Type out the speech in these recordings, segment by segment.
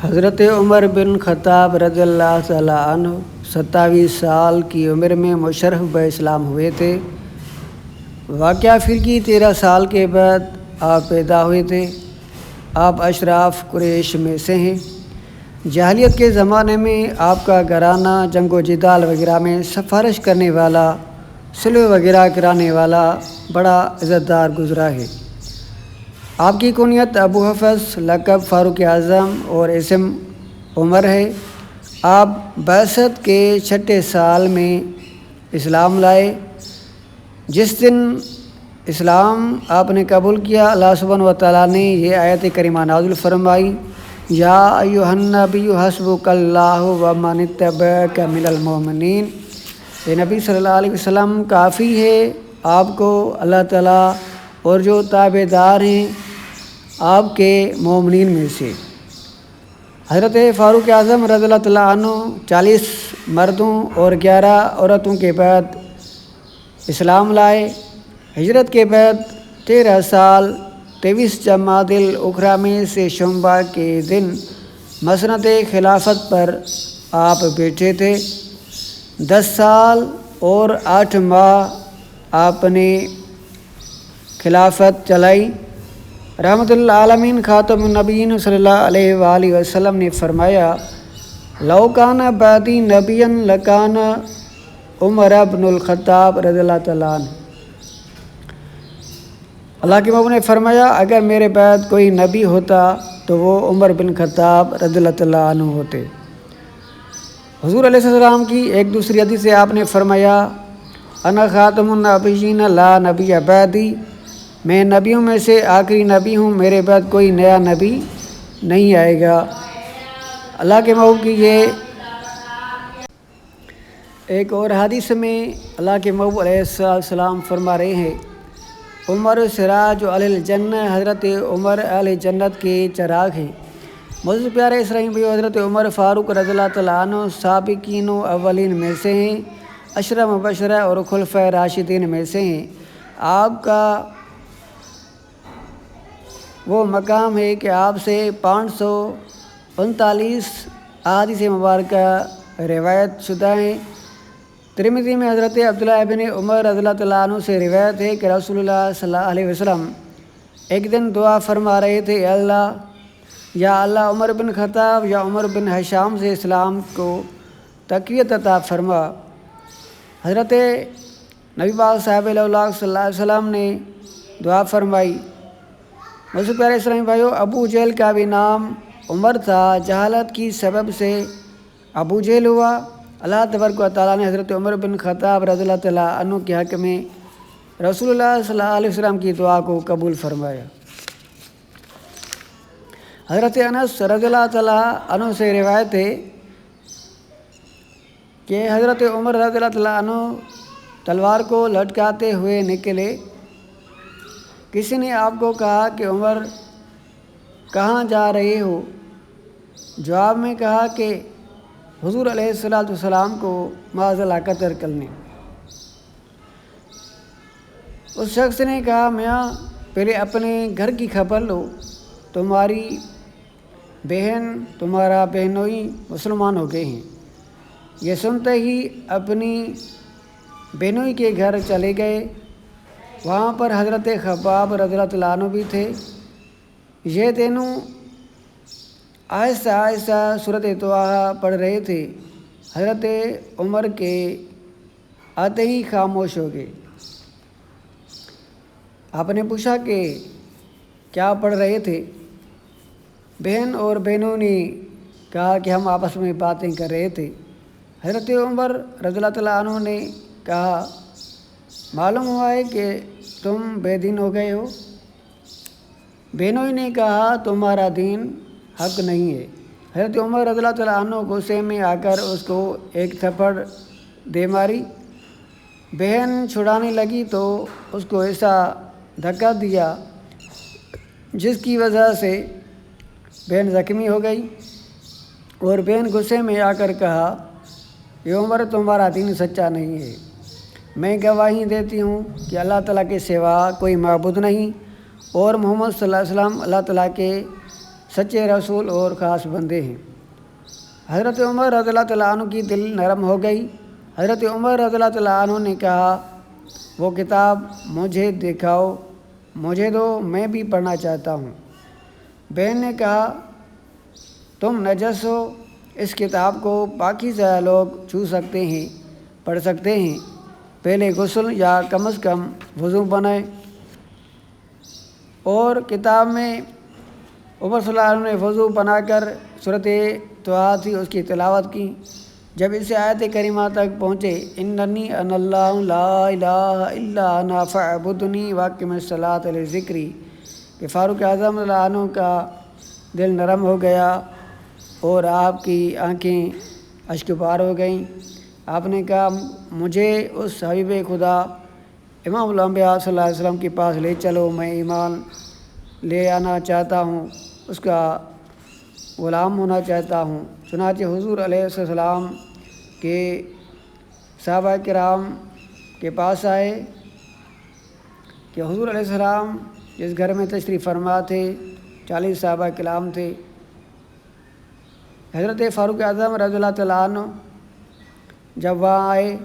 حضرت عمر بن خطاب رضی اللہ تعالیٰ عنہ 27 سال کی عمر میں مشرف باسلام ہوئے تھے۔ واقعہ پھر کی 13 سال کے بعد آپ پیدا ہوئے تھے۔ آپ اشراف قریش میں سے ہیں۔ جاہلیت کے زمانے میں آپ کا گھرانہ جنگ و جدال وغیرہ میں سفارش کرنے والا، صلح وغیرہ کرانے والا بڑا عزت دار گزرا ہے۔ آپ کی کنیت ابو حفص، لقب فاروق اعظم اور اسم عمر ہے۔ آپ بعثت کے 6 سال میں اسلام لائے۔ جس دن اسلام آپ نے قبول کیا، اللہ سبحانہ و تعالیٰ نے یہ آیت کریمہ نازل فرمائی، یا ایھا النبی حسبک اللہ ومن اتبعک من المؤمنین۔ اے نبی صلی اللہ علیہ وسلم، کافی ہے آپ کو اللہ تعالیٰ اور جو تابع دار ہیں آپ کے مومنین میں سے۔ حضرت فاروق اعظم رضی اللہ تعالیٰ عنہ 40 مردوں اور 11 عورتوں کے بعد اسلام لائے۔ ہجرت کے بعد 13 سال 23 جمادی الاخری میں سے شنبہ کے دن مسند خلافت پر آپ بیٹھے تھے۔ 10 سال اور 8 ماہ آپ نے خلافت چلائی۔ رحمت العالمین خاتم النبیین صلی اللہ علیہ وآلہ وسلم نے فرمایا، لو کان بعدی نبیا لکان عمر بن الخطاب رضی اللہ تعالیٰ عنہ۔ اللہ کے محبوب نے فرمایا، اگر میرے بعد کوئی نبی ہوتا تو وہ عمر بن خطاب رضی اللہ تعالیٰ عنہ ہوتے۔ حضور علیہ السلام کی ایک دوسری حدیث سے آپ نے فرمایا، انا خاتم النبیین لا نبی بعدی، میں نبیوں میں سے آخری نبی ہوں، میرے بعد کوئی نیا نبی نہیں آئے گا۔ اللہ کے محبوب کی یہ ایک اور حدیث میں اللہ کے محبوب علیہ السلام فرما رہے ہیں، عمر سراج اہل الجنہ، حضرت عمر اہل جنت کے چراغ ہیں۔ معزز پیارے اسرائیل بھائیو، حضرت عمر فاروق رضی اللہ تعالیٰ عنہ سابقین و اولین میں سے ہیں، عشرہ مبشرہ اور خلفائے راشدین میں سے ہیں۔ آپ کا وہ مقام ہے کہ آپ سے 539 احادیث مبارکہ روایت شدہ ہیں۔ ترمذی میں حضرت عبداللہ ابن عمر رضی اللہ تعالیٰ عنہ سے روایت ہے کہ رسول اللہ صلی اللہ علیہ وسلم ایک دن دعا فرما رہے تھے، یا اللہ عمر بن خطاب یا عمر بن ہشام سے اسلام کو تقویت عطا فرما۔ حضرت نبی پاک صاحب صلی اللہ علیہ وسلم نے دعا فرمائی۔ معزز پیارے اسلامی بھائیو، ابو جہل کا بھی نام عمر تھا، جہالت کی سبب سے ابو جہل ہوا۔ اللہ تبارک و تعالیٰ نے حضرت عمر بن خطاب رضی اللہ تعالیٰ عنہ کے حق میں رسول اللہ صلی اللہ علیہ وسلم کی دعا کو قبول فرمایا۔ حضرت انس رضی اللہ تعالیٰ عنہ سے روایت ہے کہ حضرت عمر رضی اللہ تعالیٰ عنہ تلوار کو لٹکاتے ہوئے نکلے۔ کسی نے آپ کو کہا کہ عمر کہاں جا رہے ہو؟ جواب میں کہا کہ حضور علیہ السلام کو معاذ اللہ قتل کرنے۔ اس شخص نے کہا، میاں پہلے اپنے گھر کی خبر لو، تمہاری بہن تمہارا بہنوئی مسلمان ہو گئے ہیں۔ یہ سنتے ہی اپنی بہنوئی کے گھر چلے گئے۔ وہاں پر حضرت خباب رضی اللہ تعالیٰ عنہ بھی تھے۔ یہ دونوں آہستہ آہستہ سورۃ طٰہٰ پڑھ رہے تھے۔ حضرت عمر کے آتے ہی خاموش ہو گئے۔ آپ نے پوچھا کہ کیا پڑھ رہے تھے؟ بہن اور بہنوں نے کہا کہ ہم آپس میں باتیں کر رہے تھے۔ حضرت عمر رضی اللہ تعالیٰ عنہ نے کہا، معلوم ہوا ہے کہ تم بے دین ہو گئے ہو۔ بہنوئی نے کہا، تمہارا دین حق نہیں ہے۔ حضرت عمر رضی اللہ تعالیٰ عنہ غصے میں آ کر اس کو ایک تھپڑ دے ماری۔ بہن چھڑانے لگی تو اس کو ایسا دھکا دیا جس کی وجہ سے بہن زخمی ہو گئی، اور بہن غصے میں آ کر کہا، یہ عمر تمہارا دین سچا نہیں ہے۔ میں گواہی دیتی ہوں کہ اللہ تعالیٰ کے سوا کوئی معبود نہیں، اور محمد صلی اللہ علیہ وسلم اللہ تعالیٰ کے سچے رسول اور خاص بندے ہیں۔ حضرت عمر رضی اللہ تعالیٰ عنہ کی دل نرم ہو گئی۔ حضرت عمر رضی اللہ تعالیٰ عنہ نے کہا، وہ کتاب مجھے دکھاؤ، مجھے دو، میں بھی پڑھنا چاہتا ہوں۔ بہن نے کہا، تم نجس ہو، اس کتاب کو پاکیزہ لوگ چھو سکتے ہیں، پڑھ سکتے ہیں، پہلے غسل یا کم از کم وضو بنائے۔ اور کتاب میں عمر صلی اللہ علیہ وسلم نے وضو بنا کر سورۃ طٰہٰ تھی اس کی تلاوت کی۔ جب اس آیت کریمہ تک پہنچے، اننی انا اللہ لا الہ الا انا فاعبدنی واقم الصلاۃ لذکری، کہ فاروق اعظم رضی اللہ عنہ کا دل نرم ہو گیا اور آپ کی آنکھیں اشک بار ہو گئیں۔ آپ نے کہا، مجھے اس حبیب خدا امام الانبیاء صلی اللہ علیہ وسلم کے پاس لے چلو، میں ایمان لے آنا چاہتا ہوں، اس کا غلام ہونا چاہتا ہوں۔ چنانچہ حضور علیہ السلام کے صحابہ کرام کے پاس آئے کہ حضور علیہ السلام جس گھر میں تشریف فرما تھے 40 صحابہ کرام تھے۔ حضرت فاروق اعظم رضی اللہ تعالیٰ عنہ جب وہاں آئے،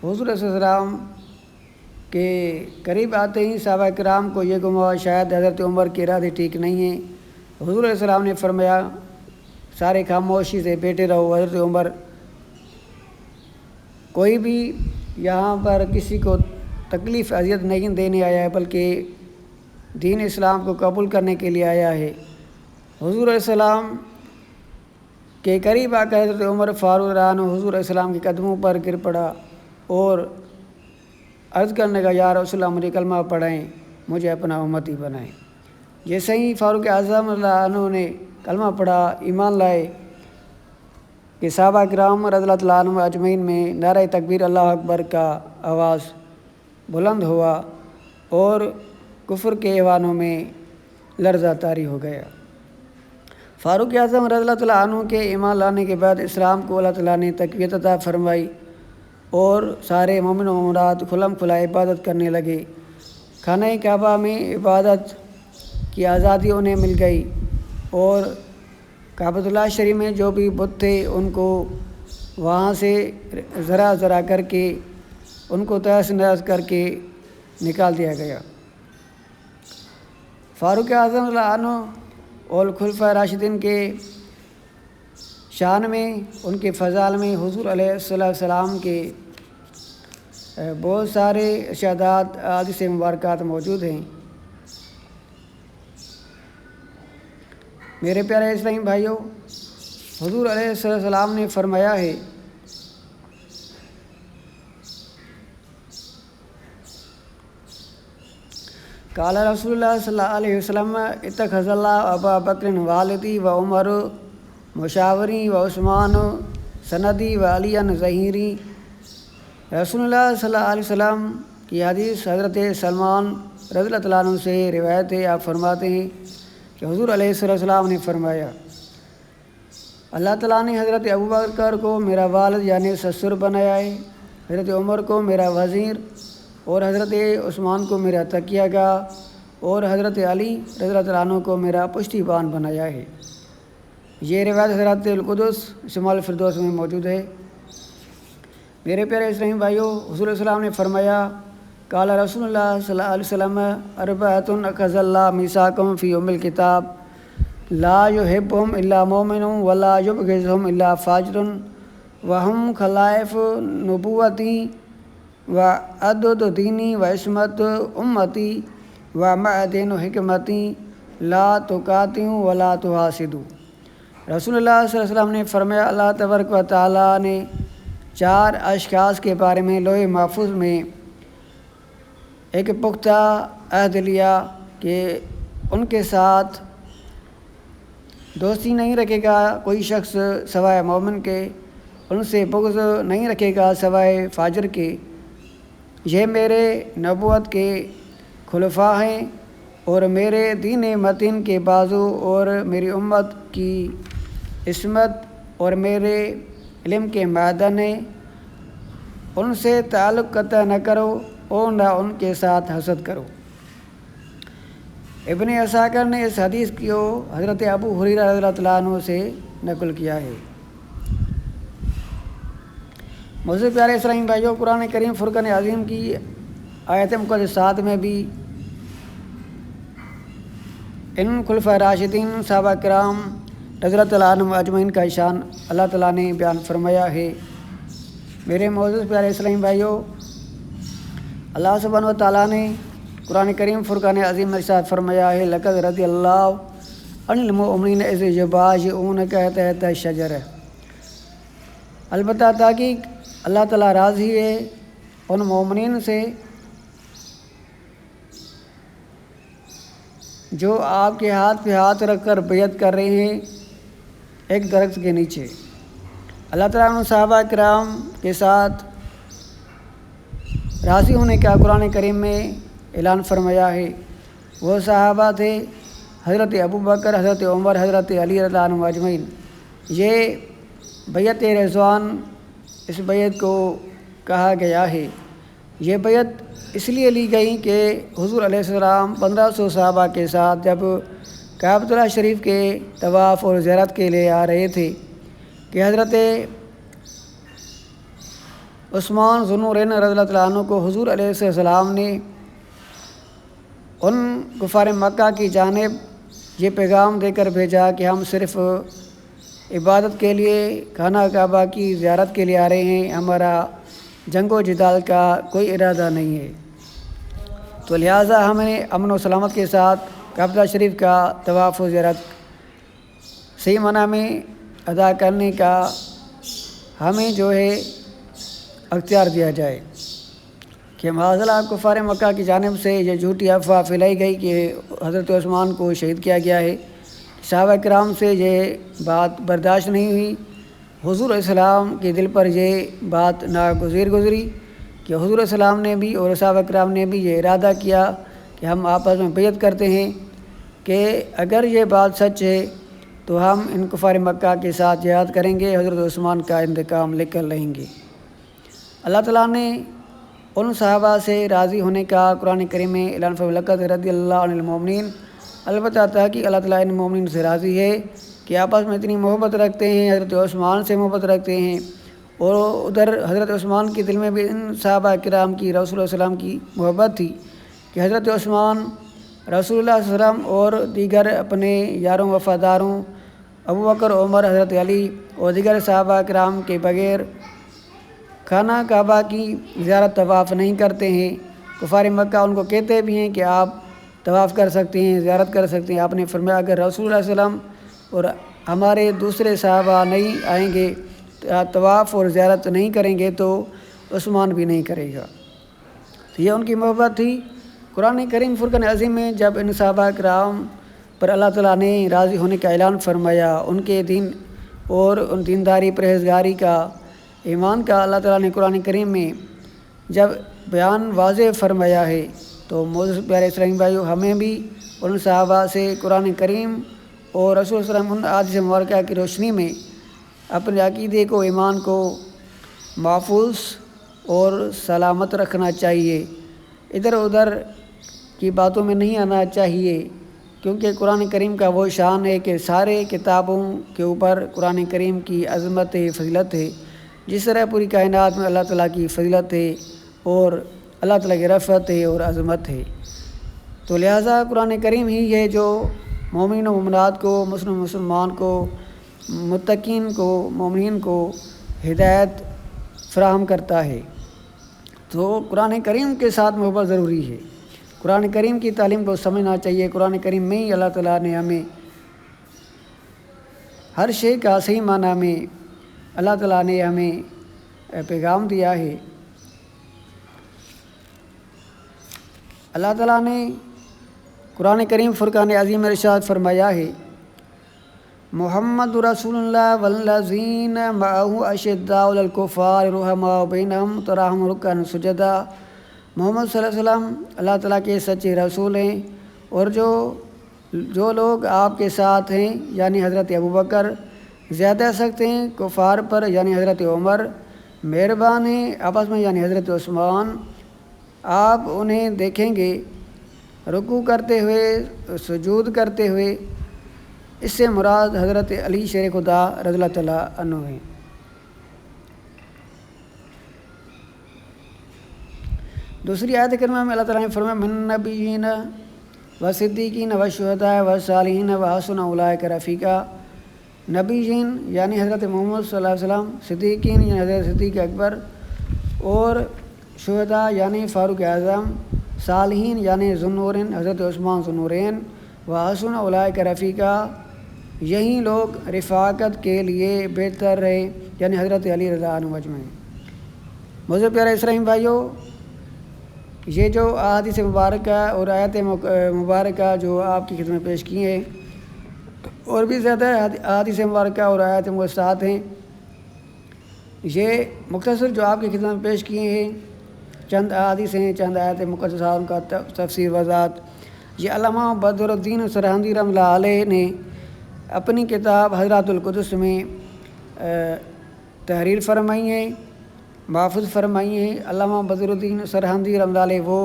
حضور علیہ السلام کے قریب آتے ہی صحابہ کرام کو یہ گما شاید حضرت عمر کے ارادے ٹھیک نہیں ہیں۔ حضور علیہ السلام نے فرمایا، سارے خاموشی سے بیٹھے رہو۔ حضرت عمر کوئی بھی یہاں پر کسی کو تکلیف اذیت نہیں دینے آیا ہے، بلکہ دین اسلام کو قبول کرنے کے لیے آیا ہے۔ حضور علیہ السلام کے قریب آ کر حضرت عمر فاروق رضی اللہ عنہ حضور علیہ السلام کے قدموں پر گر پڑا اور عرض کرنے کا، یا رسول اللہ مجھے کلمہ پڑھائیں، مجھے اپنا امتی بنائیں۔ جیسے ہی فاروق اعظم رضی اللہ عنہ نے کلمہ پڑھا، ایمان لائے، کہ صحابہ کرام رضی اللہ تعالیٰ عنہ اجمعین میں نعرہ تکبیر اللہ اکبر کا آواز بلند ہوا اور کفر کے ایوانوں میں لرزہ طاری ہو گیا۔ فاروق اعظم رضی اللہ تعالیٰ عنہ کے ایمان لانے کے بعد اسلام کو اللہ تعالیٰ نے تقویت عطا فرمائی اور سارے مومن و مومنات کھلم کھلا عبادت کرنے لگے۔ خانہ کعبہ میں عبادت کی آزادی انہیں مل گئی اور کعبۃ اللہ شریف میں جو بھی بت تھے ان کو وہاں سے ذرا ذرا کر کے ان کو تہس نہس کر کے نکال دیا گیا۔ فاروق اعظم رضی اللہ عنہ اور خلفائے راشدین کے شان میں، ان کے فضائل میں حضور علیہ السلام کے بہت سارے ارشادات، احادیث مبارکات موجود ہیں۔ میرے پیارے اسلامی بھائیوں، حضور علیہ السلام نے فرمایا ہے، قال رسول اللہ صلی اللہ علیہ وسلم، اتخذ اللہ ابا بکر والدی و عمر مشاوری و عثمان سندی و علی ظہیری۔ رسول اللہ صلی اللہ علیہ وسلم کی حدیث حضرت سلمان رضی اللہ تعالیٰ عنہ سے روایت ہے۔ آپ فرماتے ہیں کہ حضور علیہ السلام نے فرمایا، اللہ تعالیٰ نے حضرت ابوبکر کو میرا والد یعنی سسر بنایا ہے، حضرت عمر کو میرا وزیر اور حضرت عثمان کو میرا تکیہ گاہ اور حضرت علی رضی اللہ تعالیٰ عنہ کو میرا پشتی بان بنایا ہے۔ یہ روایت حضرت القدس شمال الفردوس میں موجود ہے۔ میرے پیارے اسلامی بھائیوں، حضور علیہ السلام نے فرمایا، قال رسول اللہ صلی اللہ علیہ وسلم، اربعۃ اخذ اللہ میثاقهم فی ام الکتاب لا یحبهم الا مومن ولا یبغضهم الا فاجر وهم خلائف نبوتی وعدد دینی وعصمت امتی ومعدن حکمتی لا تقاطعوا ولا تحاسدوا۔ رسول اللہ صلی اللہ علیہ وسلم نے فرمایا، اللہ تبارک و تعالیٰ نے 4 اشخاص کے بارے میں لوح محفوظ میں ایک پختہ عہد لیا کہ ان کے ساتھ دوستی نہیں رکھے گا کوئی شخص سوائے مومن کے، ان سے بغض نہیں رکھے گا سوائے فاجر کے۔ یہ میرے نبوت کے خلفاء ہیں اور میرے دین متین کے بازو اور میری امت کی عصمت اور میرے علم کے معدن ہیں، ان سے تعلق قطع نہ کرو اور نہ ان کے ساتھ حسد کرو۔ ابن عساکر نے اس حدیث کو حضرت ابو ہریرہ رضی اللہ تعالیٰ عنہ سے نقل کیا ہے۔ معزز پیارے اسلامی بھائیوں، قرآن کریم فرقان عظیم کی آیت مقدسات میں بھی ان خلفائے راشدین صحابہ کرام رضی اللہ تعالیٰ عنہم اجمعین کا شان اللہ تعالیٰ نے بیان فرمایا ہے۔ میرے معزز پیارے اسلامی بھائیوں، اللہ سبحانہ و تعالیٰ نے قرآن کریم فرقان عظیم میں ارشاد فرمایا ہے، لقد رضی اللہ عن المؤمنین اذ یبایعونک تحت الشجرہ۔ البتہ تحقیق اللہ تعالیٰ راضی ہے ان مومنین سے جو آپ کے ہاتھ پہ ہاتھ رکھ کر بیعت کر رہے ہیں ایک درخت کے نیچے۔ اللہ تعالیٰ نے صحابہ کرام کے ساتھ راضی ہونے کا قرآن کریم میں اعلان فرمایا ہے۔ وہ صحابہ تھے حضرت ابو بکر، حضرت عمر، حضرت علی رضی اللہ عنہم اجمعین۔ یہ بیعت رضوان اس بیعت کو کہا گیا ہے۔ یہ بیعت اس لیے لی گئی کہ حضور علیہ السلام 1500 صحابہ کے ساتھ جب کعبۃ اللہ شریف کے طواف اور زیارت کے لیے آ رہے تھے کہ حضرت عثمان ذو النورین رضی اللہ تعالیٰ عنہ کو حضور علیہ السلام نے ان کفار مکہ کی جانب یہ پیغام دے کر بھیجا کہ ہم صرف عبادت کے لیے خانہ کعبہ کی زیارت کے لیے آ رہے ہیں، ہمارا جنگ و جدال کا کوئی ارادہ نہیں ہے، تو لہٰذا ہمیں امن و سلامت کے ساتھ کعبۃ اللہ شریف کا طواف و زیارت صحیح معنی میں ادا کرنے کا ہمیں جو ہے اختیار دیا جائے۔ کہ معاذاللہ کفار مکہ کی جانب سے یہ جھوٹی افواہ پھیلائی گئی کہ حضرت عثمان کو شہید کیا گیا ہے۔ صحابہ کرام سے یہ بات برداشت نہیں ہوئی۔ حضور علیہ السلام کے دل پر یہ بات ناگزیر گزری کہ حضور علیہ السلام نے بھی اور صحابہ کرام نے بھی یہ ارادہ کیا کہ ہم آپس میں بیعت کرتے ہیں کہ اگر یہ بات سچ ہے تو ہم ان کفار مکہ کے ساتھ جہاد کریں گے، حضرت عثمان کا انتقام لے کر لیں گے۔ اللہ تعالیٰ نے ان صحابہ سے راضی ہونے کا قرآن کریم میں اعلان فرمایا، لقد رضی اللہ عن المؤمنین۔ البتہ تحقیق اللہ تعالیٰ ان مومنین سے راضی ہے کہ آپس میں اتنی محبت رکھتے ہیں، حضرت عثمان سے محبت رکھتے ہیں، اور ادھر حضرت عثمان کے دل میں بھی ان صحابہ کرام کی رسول اللہ صلی اللہ علیہ وسلم کی محبت تھی کہ حضرت عثمان رسول اللہ صلی اللہ علیہ وسلم اور دیگر اپنے یاروں وفاداروں ابو بکر، عمر، حضرت علی اور دیگر صحابہ کرام کے بغیر خانہ کعبہ کی زیارت طواف نہیں کرتے ہیں۔ کفار مکہ ان کو کہتے بھی ہیں کہ آپ طواف کر سکتے ہیں، زیارت کر سکتے ہیں۔ آپ نے فرمایا اگر رسول اللہ صلی اللہ علیہ وسلم اور ہمارے دوسرے صحابہ نہیں آئیں گے، طواف اور زیارت نہیں کریں گے تو عثمان بھی نہیں کرے گا۔ تو یہ ان کی محبت تھی۔ قرآن کریم فرقان عظیم میں جب ان صحابہ کرام پر اللہ تعالیٰ نے راضی ہونے کا اعلان فرمایا، ان کے دین اور ان دینداری پرہیزگاری کا ایمان کا اللہ تعالیٰ نے قرآن کریم میں جب بیان واضح فرمایا ہے، تو معزز پیارے اسلامی بھائیوں، ہمیں بھی ان صحابہ سے قرآن کریم اور رسول صلی اللہ علیہ وسلم ان احادیث مبارکہ کی روشنی میں اپنے عقیدے کو، ایمان کو محفوظ اور سلامت رکھنا چاہیے۔ ادھر ادھر کی باتوں میں نہیں آنا چاہیے، کیونکہ قرآن کریم کا وہ شان ہے کہ سارے کتابوں کے اوپر قرآن کریم کی عظمت ہے، فضیلت ہے۔ جس طرح پوری کائنات میں اللہ تعالیٰ کی فضیلت ہے اور اللہ تعالیٰ کی رفعت ہے اور عظمت ہے، تو لہٰذا قرآن کریم ہی ہے جو مومن و مومنات کو، مسلمان کو، متقین کو، مومنین کو ہدایت فراہم کرتا ہے۔ تو قرآن کریم کے ساتھ محبت ضروری ہے۔ قرآن کریم کی تعلیم کو سمجھنا چاہیے۔ قرآن کریم میں ہی اللہ تعالیٰ نے ہمیں ہر شے کا صحیح معنی میں اللہ تعالیٰ نے ہمیں پیغام دیا ہے۔ اللہ تعالیٰ نے قرآن کریم فرقان عظیم میں ارشاد فرمایا ہے، محمد رسول اللہ والذین معہ اشداء علی الکفار رحماء بینہم تراہم رکعا سجدا۔ محمد صلی اللہ علیہ وسلم اللہ تعالیٰ کے سچے رسول ہیں، اور جو لوگ آپ کے ساتھ ہیں یعنی حضرت ابو بکر زیادہ سخت ہیں کفار پر یعنی حضرت عمر، مہربان ہیں آپس میں یعنی حضرت عثمان۔ آپ انہیں دیکھیں گے رکوع کرتے ہوئے، سجود کرتے ہوئے، اس سے مراد حضرت علی شیر خدا رضی اللہ تعالیٰ عنہ ہیں۔ دوسری آیت کریمہ میں اللہ تعالیٰ نے فرمایا من نبیین و صدیقین و شہداء و صالحین و حسن اولئک رفیقا۔ نبیین یعنی حضرت محمد صلی اللہ علیہ وسلم، صدیقین یعنی حضرت صدیق اکبر، اور شہداء یعنی فاروق اعظم، صالحین یعنی ذوالنورین حضرت عثمان ذوالنورین، و حسن اولئک رفیقا، یہی لوگ رفاقت کے لیے بہتر رہے یعنی حضرت علی رضی اللہ عنہ اجمعین۔ مجھے پیارے اسلام بھائیوں، یہ جو احادیث مبارکہ اور آیت مبارکہ جو آپ کی خدمت میں پیش کی ہیں، اور بھی زیادہ احادیث مبارکہ اور آیات مقدسات ہیں، یہ مختصر جو آپ کی خدمت میں پیش کیے ہیں چند احادیث ہیں، چند آیات مقدسات، ان کا تفسیر وضاحت، یہ علامہ بدر الدین سرہندی رحمۃ اللہ علیہ نے اپنی کتاب حضرات القدس میں تحریر فرمائی ہیں، محفوظ فرمائی ہیں۔ علامہ بدر الدین سرہندی رحمۃ اللہ علیہ وہ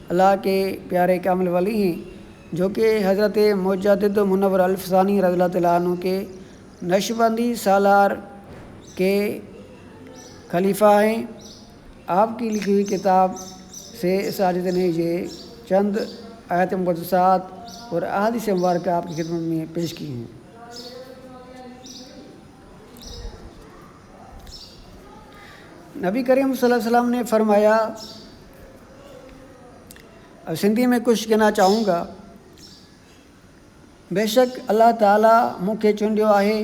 اللہ کے پیارے کامل ولی ہیں جو کہ حضرت مجدد منور الفسانی رضی اللہ تعالیٰ عنہ کے نقشبندی سالار کے خلیفہ ہیں۔ آپ کی لکھی ہوئی کتاب سے ساجد نے یہ چند آیات مقدسات اور احادیث مبارکہ آپ کی خدمت میں پیش کی ہیں۔ نبی کریم صلی اللہ علیہ وسلم نے فرمایا، اب سندھی میں کچھ کہنا چاہوں گا، بے شک اللہ تعالیٰ مونکھے چونڈیو ہے،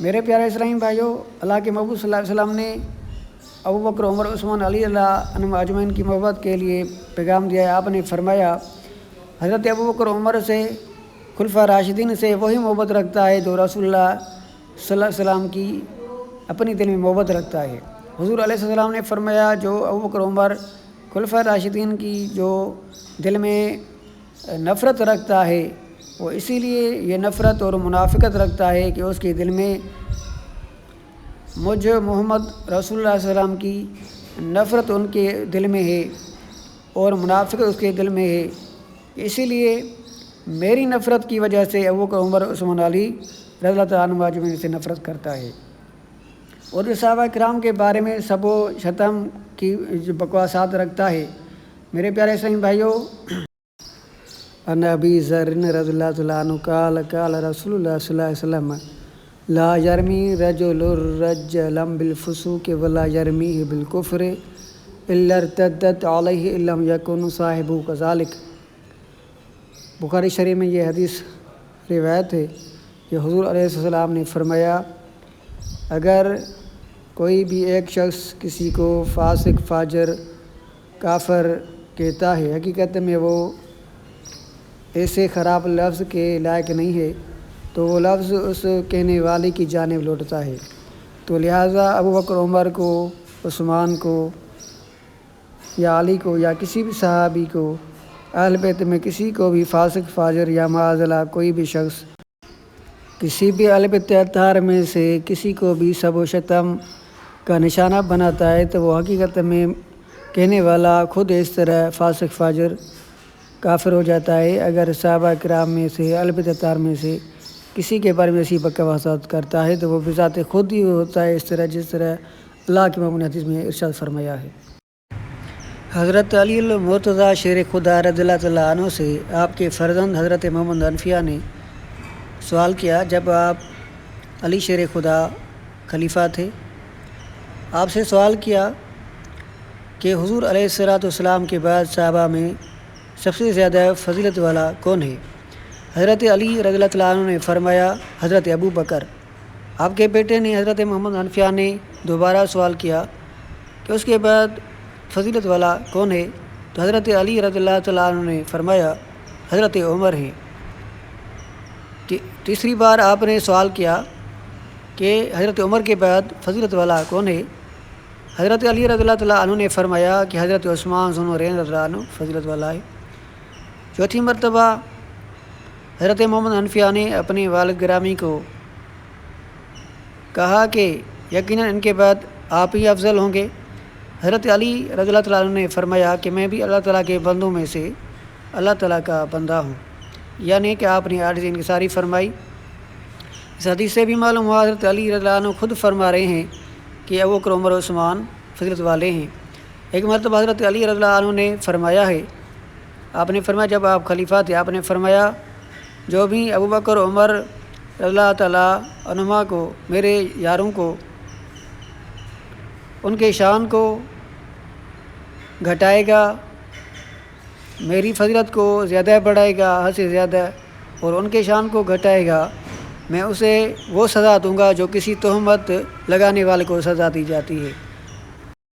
میرے پیارے اسلامی بھائیوں، اللہ کے محبوب صلی اللہ علیہ وسلم نے ابو بکر، عمر، عثمان، علی اللہ عنہم اجمعین کی محبت کے لیے پیغام دیا ہے۔ آپ نے فرمایا حضرت ابو بکر عمر سے، خلفاء راشدین سے وہی محبت رکھتا ہے جو رسول اللہ صلی اللہ علیہ وسلم کی اپنی دل میں محبت رکھتا ہے۔ حضور علیہ السلام نے فرمایا جو ابو بکر عمر خلفاء راشدین کی جو دل میں نفرت رکھتا ہے، وہ اسی لیے یہ نفرت اور منافقت رکھتا ہے کہ اس کے دل میں مجھ محمد رسول اللہ صلی اللہ علیہ وسلم کی نفرت ان کے دل میں ہے اور منافقت اس کے دل میں ہے۔ اسی لیے میری نفرت کی وجہ سے ابو بکر، عمر، عثمان، علی رضی اللہ تعالیٰ عنہ اجمعین سے نفرت کرتا ہے، اور صحابہ کرام کے بارے میں سب و شتم کی جو بکواسات رکھتا ہے۔ میرے پیارے اسلامی بھائیوں، ان ابی ذر رضی اللہ تعالیٰ عنہ قال قال رسول اللہ صلی اللہ علیہ وسلم لا یرمی رجل رجلا بالفسوق ولا یرمیہ بالکفر الا ارتدت علیہ ان لم یکن صاحبہ کذالک۔ بخاری شریف میں یہ حدیث روایت ہے کہ حضور علیہ السلام نے فرمایا، اگر کوئی بھی ایک شخص کسی کو فاسق، فاجر، کافر کہتا ہے، حقیقت میں وہ ایسے خراب لفظ کے لائق نہیں ہے، تو وہ لفظ اس کہنے والے کی جانب لوٹتا ہے۔ تو لہٰذا ابو بکر، عمر کو، عثمان کو یا علی کو یا کسی بھی صحابی کو، اہل بیت میں کسی کو بھی فاسق، فاجر یا معاذ اللہ کوئی بھی شخص کسی بھی اہل بیت اطہار میں سے کسی کو بھی سب و شتم کا نشانہ بناتا ہے، تو وہ حقیقت میں کہنے والا خود اس طرح فاسق، فاجر، کافر ہو جاتا ہے۔ اگر صحابہ کرام میں سے، اہل بیت اطہار میں سے کسی کے بارے میں ایسی بکواسات کرتا ہے تو وہ بذات خود ہی ہوتا ہے، اس طرح جس طرح اللہ کے محبوب نے حدیث میں ارشاد فرمایا ہے۔ حضرت علی المرتضیٰ شیر خدا رضی اللہ تعالیٰ عنہ سے آپ کے فرزند حضرت محمد حنفیہ نے سوال کیا، جب آپ علی شیر خدا خلیفہ تھے، آپ سے سوال کیا کہ حضور علیہ السلام کے بعد صحابہ میں سب سے زیادہ فضیلت والا کون ہے؟ حضرت علی رضی اللہ تعالیٰ عنہ نے فرمایا حضرت ابو بکر۔ آپ کے بیٹے نے حضرت محمد حنفیہ نے دوبارہ سوال کیا کہ اس کے بعد فضیلت والا کون ہے؟ تو حضرت علی رضی اللہ تعالیٰ عنہ نے فرمایا حضرت عمر ہیں۔ تیسری بار آپ نے سوال کیا کہ حضرت عمر کے بعد فضیلت والا کون ہے؟ حضرت علی رضی اللہ تعالیٰ عنہ نے فرمایا کہ حضرت عثمان ذو النورین رضی اللہ عنہ فضیلت والا ہے۔ چوتھی مرتبہ حضرت محمد حنفیہ نے اپنے والد گرامی کو کہا کہ یقیناً ان کے بعد آپ ہی افضل ہوں گے۔ حضرت علی رضی اللہ تعالیٰ عنہ نے فرمایا کہ میں بھی اللہ تعالیٰ کے بندوں میں سے اللہ تعالیٰ کا بندہ ہوں، یعنی کہ آپ نے عاجزی انکساری فرمائی۔ اس حدیث سے بھی معلوم ہوا حضرت علی رضی اللہ عنہ خود فرما رہے ہیں کہ ابوبکر عمر عثمان فضیلت والے ہیں۔ ایک مرتبہ حضرت علی رضی اللہ عنہ نے فرمایا ہے، آپ نے فرمایا جب آپ خلیفہ تھے، آپ نے فرمایا جو بھی ابوبکر عمر رضی اللہ تعالیٰ عنہما کو، میرے یاروں کو، ان کے شان کو گھٹائے گا، میری فضیلت کو زیادہ بڑھائے گا حد سے زیادہ، اور ان کے شان کو گھٹائے گا، میں اسے وہ سزا دوں گا جو کسی تہمت لگانے والے کو سزا دی جاتی ہے۔